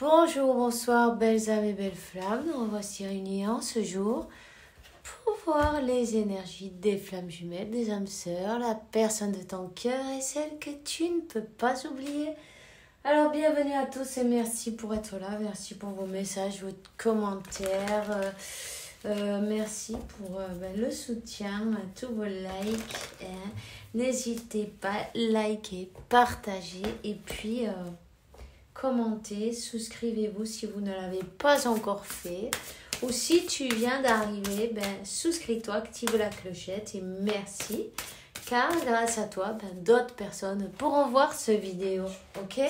Bonjour, bonsoir, belles âmes et belles flammes. Nous revoici réunis en ce jour pour voir les énergies des flammes jumelles, des âmes sœurs, la personne de ton cœur et celle que tu ne peux pas oublier. Alors, bienvenue à tous et merci pour être là. Merci pour vos messages, vos commentaires. Merci pour le soutien, tous vos likes. N'hésitez pas, likez, partagez et puis commentez, souscrivez-vous si vous ne l'avez pas encore fait. Ou si tu viens d'arriver, souscris-toi, active la clochette et merci. Car grâce à toi, d'autres personnes pourront voir ce vidéo. Ok ?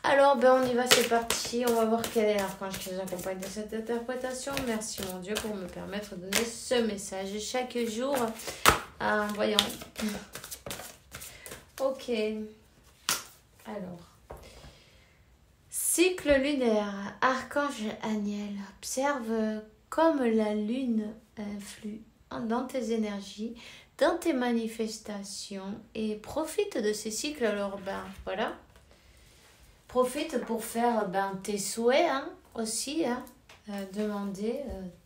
Alors, on y va, c'est parti. On va voir quel est l'archange qui nous accompagne dans cette interprétation. Merci mon Dieu pour me permettre de donner ce message chaque jour. Voyons. Ok. Alors. Cycle lunaire. Archange Aniel. Observe comme la lune influe dans tes énergies, dans tes manifestations et profite de ces cycles. Alors, voilà. Profite pour faire tes souhaits aussi. Demander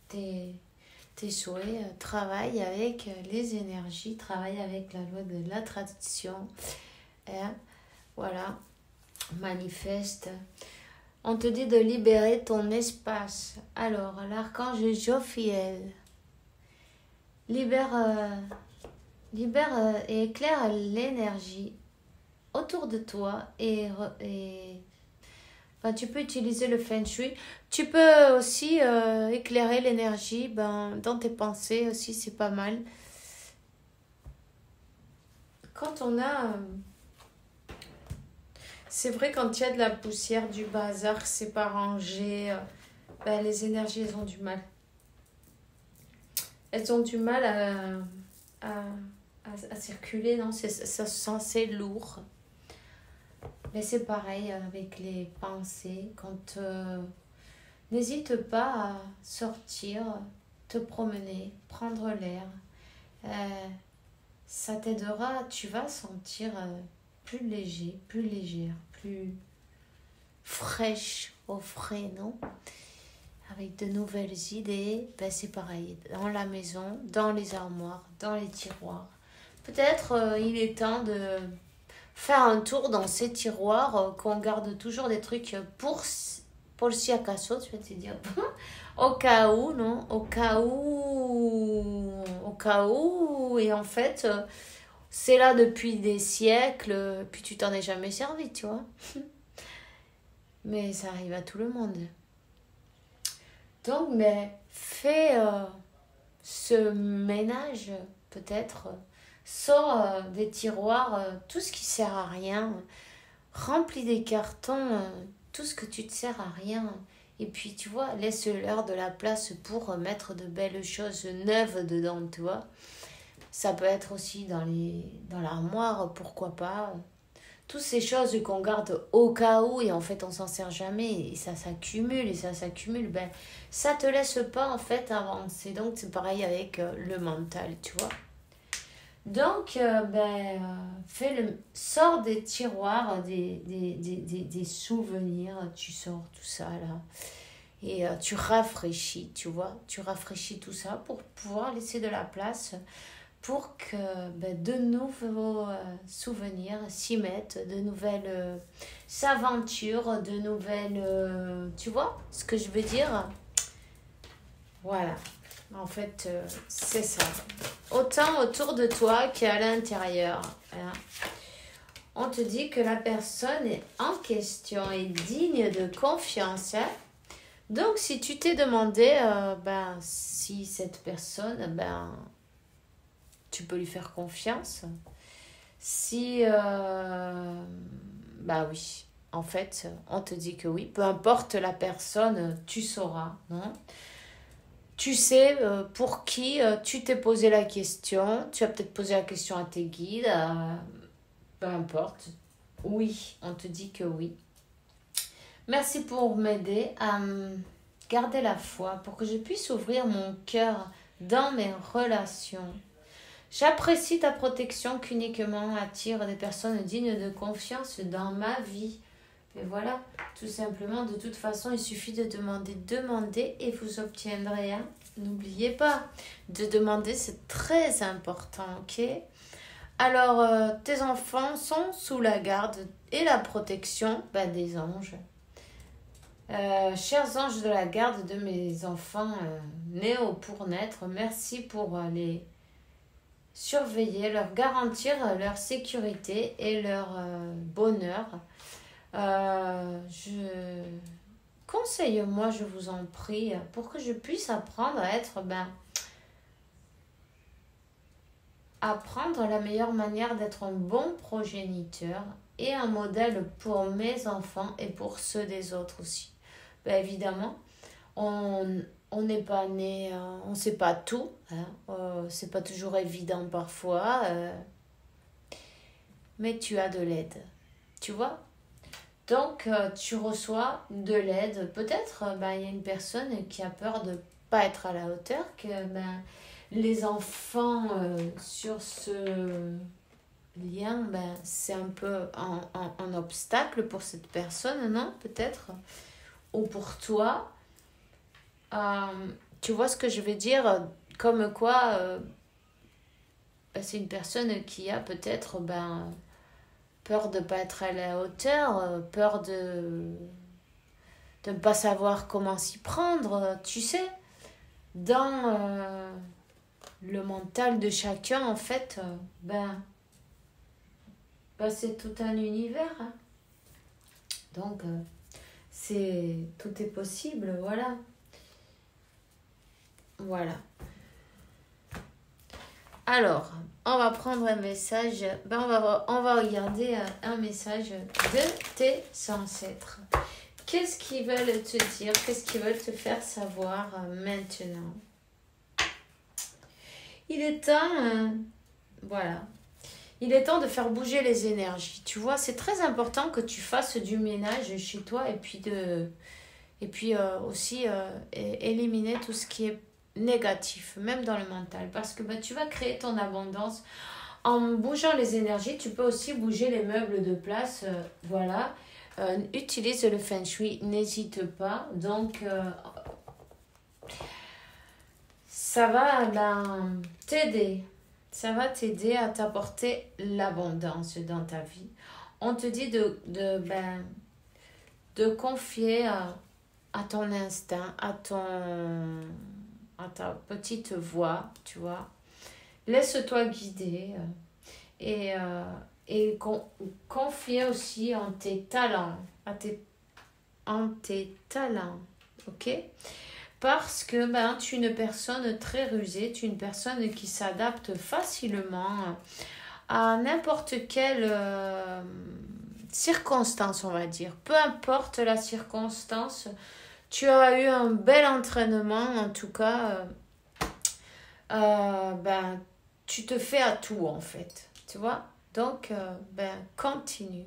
tes souhaits. Travaille avec les énergies. Travaille avec la loi de l'attraction. Voilà. Manifeste. On te dit de libérer ton espace. Alors, l'archange Jophiel. Libère et éclaire l'énergie autour de toi et tu peux utiliser le feng shui. Tu peux aussi éclairer l'énergie dans tes pensées aussi, c'est pas mal. Quand on a... c'est vrai, quand il y a de la poussière, du bazar, c'est pas rangé, les énergies, elles ont du mal. Elles ont du mal à circuler, non? C'est censé lourd. Mais c'est pareil avec les pensées. Quand n'hésite pas à sortir, te promener, prendre l'air. Ça t'aidera, tu vas sentir plus léger, plus légère, plus fraîche au frais, non? Avec de nouvelles idées, c'est pareil, dans la maison, dans les armoires, dans les tiroirs. Peut-être il est temps de faire un tour dans ces tiroirs, qu'on garde toujours des trucs pour le si acaso, tu vas te dire, au cas où, non? Au cas où, et en fait, c'est là depuis des siècles, puis tu t'en es jamais servi, tu vois. Mais ça arrive à tout le monde. Donc, fais ce ménage, peut-être. Sors des tiroirs, tout ce qui sert à rien. Remplis des cartons, tout ce que tu te sers à rien. Et puis, tu vois, laisse-leur de la place pour mettre de belles choses neuves dedans, tu vois. Ça peut être aussi dans l'armoire, pourquoi pas. Toutes ces choses qu'on garde au cas où et en fait on s'en sert jamais et ça s'accumule, ça te laisse pas en fait avancer. Donc c'est pareil avec le mental, tu vois. Donc sors des tiroirs, des souvenirs, tu sors tout ça là et tu rafraîchis, tu vois. Tu rafraîchis tout ça pour pouvoir laisser de la place pour que de nouveaux souvenirs s'y mettent, de nouvelles aventures, de nouvelles... tu vois ce que je veux dire? Voilà. En fait, c'est ça. Autant autour de toi qu'à l'intérieur. On te dit que la personne en question est digne de confiance. Donc, si tu t'es demandé si cette personne... tu peux lui faire confiance. Si... oui. En fait, on te dit que oui. Peu importe la personne, tu sauras, non? Tu sais pour qui tu t'es posé la question. Tu as peut-être posé la question à tes guides. Peu importe. Oui, on te dit que oui. Merci pour m'aider à garder la foi pour que je puisse ouvrir mon cœur dans mes relations. J'apprécie ta protection qu'uniquement attire des personnes dignes de confiance dans ma vie. Et voilà, tout simplement, de toute façon, il suffit de demander et vous obtiendrez. Hein. N'oubliez pas, de demander, c'est très important, ok? Alors, tes enfants sont sous la garde et la protection des anges. Chers anges de la garde de mes enfants nés ou pour naître, merci pour les surveiller, leur garantir leur sécurité et leur bonheur. Conseille-moi, je vous en prie, pour que je puisse apprendre à être, apprendre la meilleure manière d'être un bon progéniteur et un modèle pour mes enfants et pour ceux des autres aussi. Évidemment, on n'est pas né, on ne sait pas tout, hein, c'est pas toujours évident parfois, mais tu as de l'aide, tu vois. Donc, tu reçois de l'aide. Peut-être, il y a une personne qui a peur de ne pas être à la hauteur, que les enfants sur ce lien, c'est un peu un obstacle pour cette personne, non? Peut-être. Ou pour toi. Tu vois ce que je veux dire? Comme quoi, c'est une personne qui a peut-être... peur de ne pas être à la hauteur, peur de ne pas savoir comment s'y prendre, tu sais. Dans le mental de chacun, en fait, c'est tout un univers. Hein. Donc, tout est possible, voilà. Voilà. Alors, on va prendre un message, on va regarder un message de tes ancêtres. Qu'est-ce qu'ils veulent te dire? Qu'est-ce qu'ils veulent te faire savoir maintenant? Il est temps, voilà. Il est temps de faire bouger les énergies. Tu vois, c'est très important que tu fasses du ménage chez toi et puis aussi éliminer tout ce qui est négatif, même dans le mental, parce que tu vas créer ton abondance en bougeant les énergies. Tu peux aussi bouger les meubles de place, voilà. Utilise le feng shui, n'hésite pas. Donc ça va t'aider, ça va t'aider à t'apporter l'abondance dans ta vie. On te dit de confier à ton instinct, à ta petite voix, tu vois. Laisse-toi guider et confier aussi en tes talents, en tes talents, ok? Parce que tu es une personne très rusée, tu es une personne qui s'adapte facilement à n'importe quelle circonstance, on va dire. Peu importe la circonstance, tu as eu un bel entraînement, en tout cas, tu te fais à tout en fait, tu vois. Donc, continue,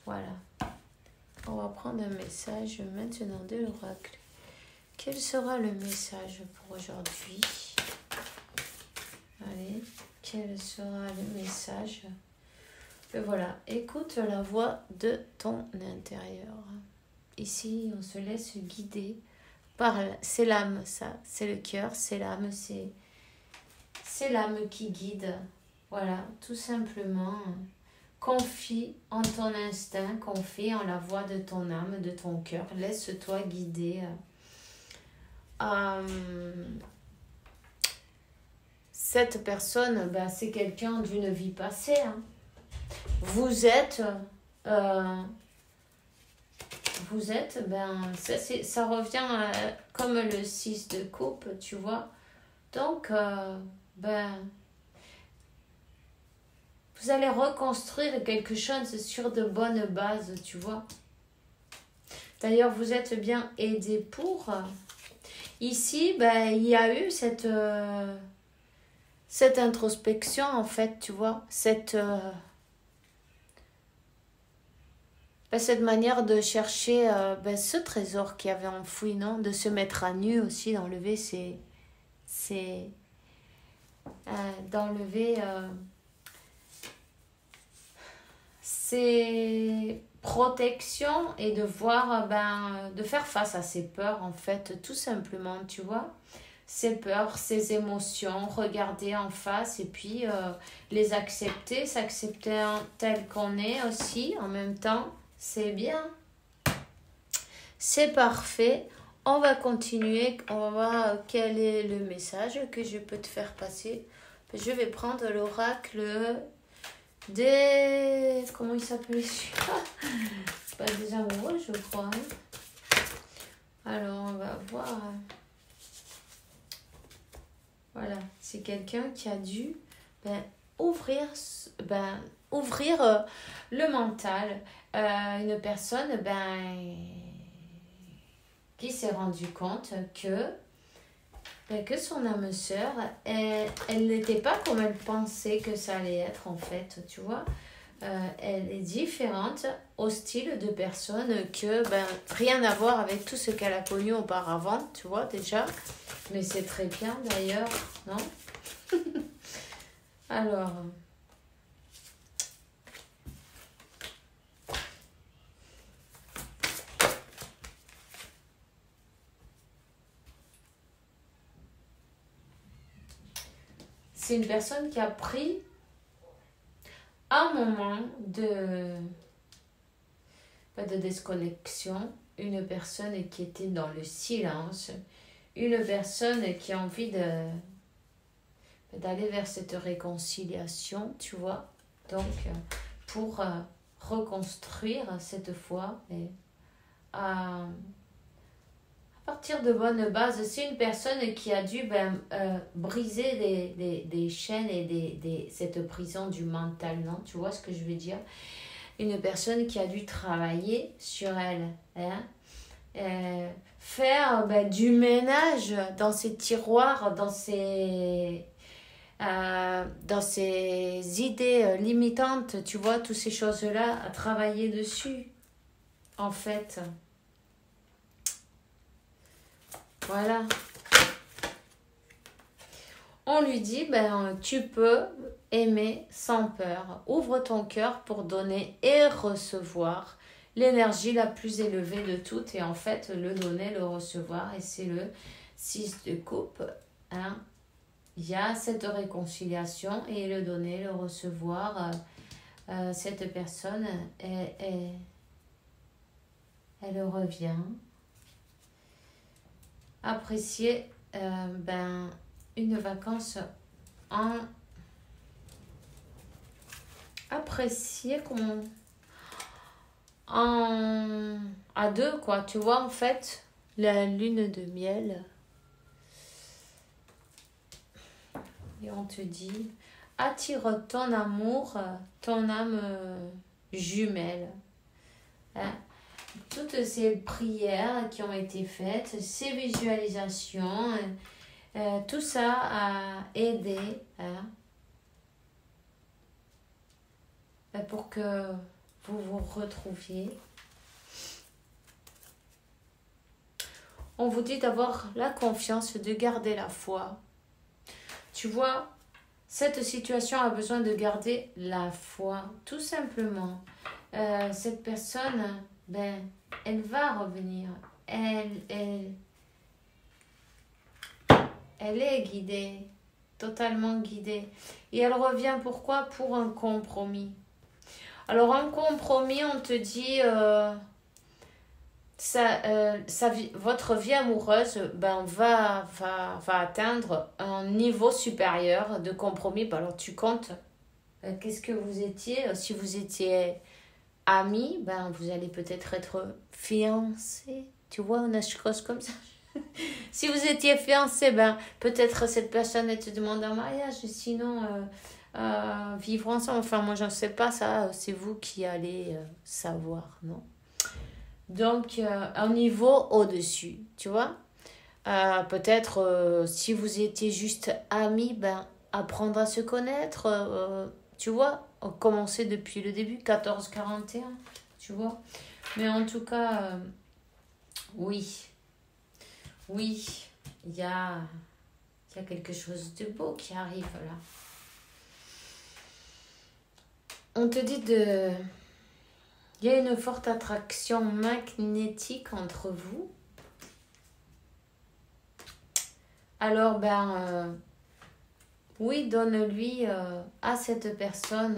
voilà. On va prendre un message maintenant de l'oracle. Quel sera le message pour aujourd'hui? Allez, quel sera le message? Et voilà, écoute la voix de ton intérieur. Ici, on se laisse guider par... C'est l'âme, ça. C'est le cœur, c'est l'âme, c'est l'âme qui guide. Voilà, tout simplement. Confie en ton instinct, confie en la voix de ton âme, de ton cœur. Laisse-toi guider. Cette personne, c'est quelqu'un d'une vie passée. Hein. Vous êtes, ça revient comme le 6 de coupe, tu vois. Donc, vous allez reconstruire quelque chose sur de bonnes bases, tu vois. D'ailleurs, vous êtes bien aidé pour. Ici, il y a eu cette introspection, en fait, tu vois. Cette manière de chercher ce trésor qui avait enfoui, non? De se mettre à nu aussi, d'enlever ses protections et de voir, de faire face à ses peurs, en fait, tout simplement, tu vois. Ses peurs, ses émotions, regarder en face et puis les accepter, s'accepter tel qu'on est aussi en même temps, c'est bien. C'est parfait. On va continuer, on va voir quel est le message que je peux te faire passer. Je vais prendre l'oracle des... Comment il s'appelle celui-là? Pas des amoureux, je crois. Hein. Alors, on va voir... Voilà, c'est quelqu'un qui a dû ouvrir le mental. Une personne qui s'est rendu compte que son âme sœur, elle n'était pas comme elle pensait que ça allait être en fait, tu vois. Elle est différente au style de personne que rien à voir avec tout ce qu'elle a connu auparavant, tu vois déjà. Mais c'est très bien d'ailleurs, non? Alors, c'est une personne qui a pris un moment de déconnexion, une personne qui était dans le silence, une personne qui a envie d'aller vers cette réconciliation, tu vois. Donc, pour reconstruire cette fois et à partir de bonnes bases, c'est une personne qui a dû briser des chaînes et cette prison du mental, non? Tu vois ce que je veux dire? Une personne qui a dû travailler sur elle, hein? Faire du ménage dans ses tiroirs, dans ses idées limitantes, tu vois, toutes ces choses-là, à travailler dessus, en fait. Voilà. On lui dit, tu peux aimer sans peur. Ouvre ton cœur pour donner et recevoir l'énergie la plus élevée de toutes. Et en fait, le donner, le recevoir. Et c'est le 6 de coupe. Hein. Il y a cette réconciliation et le donner, le recevoir. Cette personne, elle revient. Apprécier une vacance apprécier à deux, quoi, tu vois, en fait, la lune de miel. Et on te dit, attire ton amour, ton âme jumelle. Hein? Toutes ces prières qui ont été faites, ces visualisations, tout ça a aidé pour que vous vous retrouviez. On vous dit d'avoir la confiance, de garder la foi. Tu vois, cette situation a besoin de garder la foi, tout simplement. Cette personne, elle va revenir. Elle est guidée, totalement guidée. Et elle revient pourquoi? Pour un compromis. Alors un compromis, on te dit, votre vie amoureuse va atteindre un niveau supérieur de compromis. Alors tu comptes, qu'est-ce que vous étiez? Si vous étiez amis, vous allez peut-être être fiancés. Tu vois, on a chose comme ça. Si vous étiez fiancés, peut-être cette personne elle te demande un mariage. Sinon, vivre ensemble. Enfin, moi, j'en sais pas. Ça, c'est vous qui allez savoir, non? Donc, un niveau au-dessus, tu vois. Peut-être, si vous étiez juste amis, apprendre à se connaître, tu vois. Commencer depuis le début, 14-41, tu vois. Mais en tout cas, oui, il y a quelque chose de beau qui arrive là. On te dit Il y a une forte attraction magnétique entre vous. Alors, oui, donne-lui à cette personne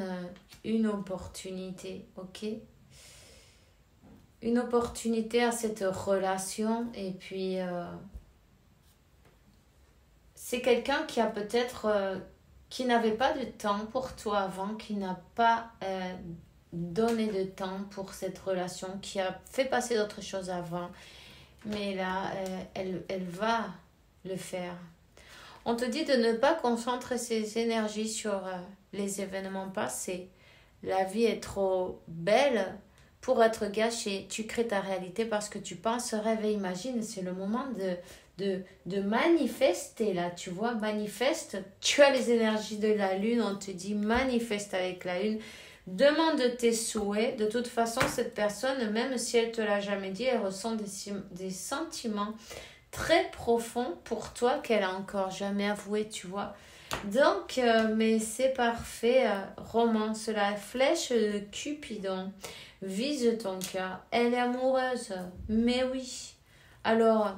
une opportunité, ok? Une opportunité à cette relation. Et puis, c'est quelqu'un qui a peut-être, qui n'avait pas de temps pour toi avant, qui n'a pas donné de temps pour cette relation, qui a fait passer d'autres choses avant. Mais là, elle va le faire. On te dit de ne pas concentrer ses énergies sur les événements passés. La vie est trop belle pour être gâchée. Tu crées ta réalité parce que tu penses, rêve et imagine. C'est le moment de manifester là, tu vois, manifeste. Tu as les énergies de la lune, on te dit manifeste avec la lune. Demande tes souhaits. De toute façon, cette personne, même si elle ne te l'a jamais dit, elle ressent des sentiments très profonds pour toi qu'elle a encore jamais avoué, tu vois. Donc, mais c'est parfait. Romance, la flèche de Cupidon vise ton cœur. Elle est amoureuse, mais oui. Alors,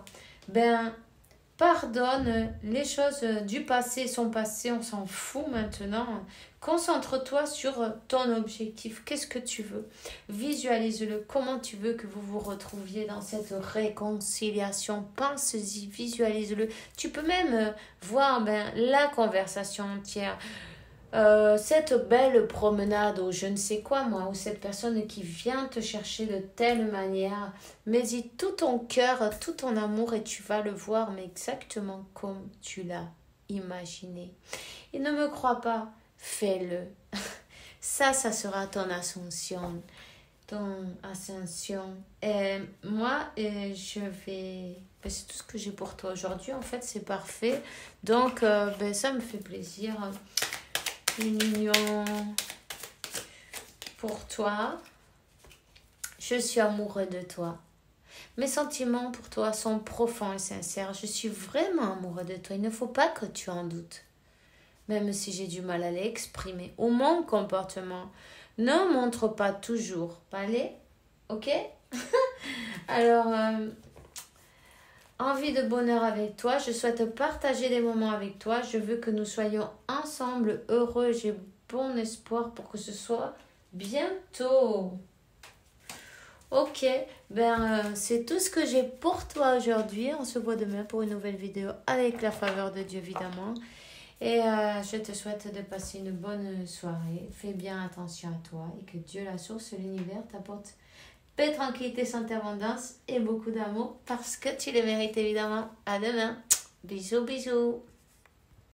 pardonne, les choses du passé sont passées, on s'en fout maintenant. Concentre-toi sur ton objectif. Qu'est-ce que tu veux? Visualise-le. Comment tu veux que vous vous retrouviez dans cette réconciliation? Pense-y, visualise-le. Tu peux même voir la conversation entière. Cette belle promenade ou je ne sais quoi moi, ou cette personne qui vient te chercher de telle manière, mets-y tout ton cœur, tout ton amour et tu vas le voir mais exactement comme tu l'as imaginé. Et ne me crois pas, fais-le. Ça sera ton ascension. Ton ascension. Et moi, je vais... c'est tout ce que j'ai pour toi aujourd'hui. En fait, c'est parfait. Donc, ça me fait plaisir. Une union pour toi. Je suis amoureux de toi. Mes sentiments pour toi sont profonds et sincères. Je suis vraiment amoureux de toi. Il ne faut pas que tu en doutes. Même si j'ai du mal à l'exprimer. Ou mon comportement ne montre pas toujours. Allez, ok? Alors, envie de bonheur avec toi. Je souhaite partager des moments avec toi. Je veux que nous soyons ensemble heureux. J'ai bon espoir pour que ce soit bientôt. Ok, c'est tout ce que j'ai pour toi aujourd'hui. On se voit demain pour une nouvelle vidéo avec la faveur de Dieu évidemment. Et je te souhaite de passer une bonne soirée. Fais bien attention à toi et que Dieu, la source, l'univers, t'apporte paix, tranquillité, santé, abondance et beaucoup d'amour parce que tu le mérites évidemment. À demain. Bisous, bisous.